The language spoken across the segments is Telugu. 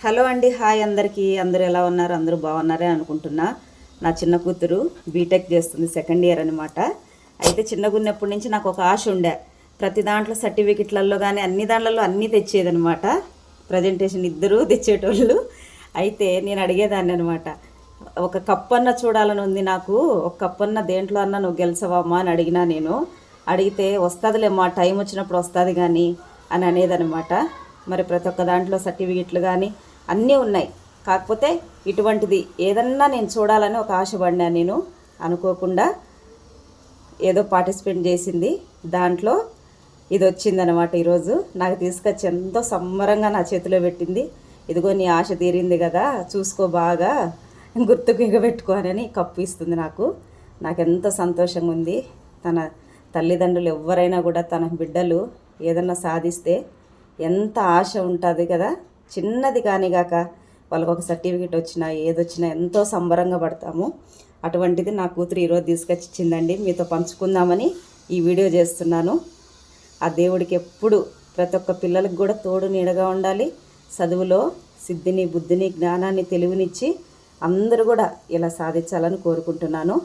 హలో అండి, హాయ్ అందరికీ. అందరూ ఎలా ఉన్నారు? అందరూ బాగున్నారే అనుకుంటున్నా. నా చిన్న కూతురు బీటెక్ చేస్తుంది, సెకండ్ ఇయర్ అనమాట. అయితే చిన్నగా ఉన్నప్పటి నుంచి నాకు ఒక ఆశ ఉండే, ప్రతి దాంట్లో సర్టిఫికెట్లలో కానీ అన్ని దాంట్లలో అన్నీ తెచ్చేదనమాట. ప్రజెంటేషన్ ఇద్దరు తెచ్చేటోళ్ళు. అయితే నేను అడిగేదాన్ని అనమాట, ఒక కప్పన్న చూడాలని ఉంది నాకు, ఒక కప్పన్న దేంట్లో అన్నా నువ్వు గెలిచవమ్మా అని అడిగినా. నేను అడిగితే వస్తుందిలేమ్మా, టైం వచ్చినప్పుడు వస్తుంది కానీ అని అనేదనమాట. మరి ప్రతి ఒక్క దాంట్లో సర్టిఫికెట్లు కానీ అన్నీ ఉన్నాయి. కాకపోతే ఇటువంటిది ఏదన్నా నేను చూడాలని ఒక ఆశపడినా. నేను అనుకోకుండా ఏదో పార్టిసిపేట్ చేసింది, దాంట్లో ఇది వచ్చిందనమాట. ఈరోజు నాకు తీసుకొచ్చి ఎంతో సంబరంగా నా చేతిలో పెట్టింది. ఇదిగో నీ ఆశ తీరింది కదా, చూసుకో బాగా, గుర్తుకు ఎగబెట్టుకోనని కప్పు ఇస్తుంది నాకు. నాకెంతో సంతోషంగా ఉంది. తన తల్లిదండ్రులు ఎవరైనా కూడా తన బిడ్డలు ఏదన్నా సాధిస్తే ఎంత ఆశ ఉంటుంది కదా. చిన్నది కానిగాక వాళ్ళకు ఒక సర్టిఫికెట్ వచ్చినా ఏదొచ్చినా ఎంతో సంబరంగా పడతాము. అటువంటిది నా కూతురు ఈరోజు తీసుకొచ్చి ఇచ్చిందండి. మీతో పంచుకుందామని ఈ వీడియో చేస్తున్నాను. ఆ దేవుడికి ఎప్పుడు ప్రతి ఒక్క పిల్లలకు కూడా తోడు నీడగా ఉండాలి. చదువులో సిద్ధిని, బుద్ధిని, జ్ఞానాన్ని, తెలివినిచ్చి అందరూ కూడా ఇలా సాధించాలని కోరుకుంటున్నాను.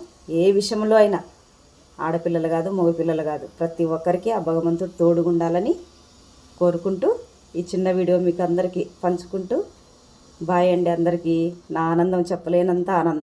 ఏ విషయంలో అయినా ఆడపిల్లలు కాదు, మగపిల్లలు కాదు, ప్రతి ఒక్కరికి ఆ భగవంతుడు తోడుగుండాలని కోరుకుంటూ ఈ చిన్న వీడియో మీకు అందరికీ పంచుకుంటూ బాయ్ అండి. అందరికీ నా ఆనందం చెప్పలేనంత ఆనందం.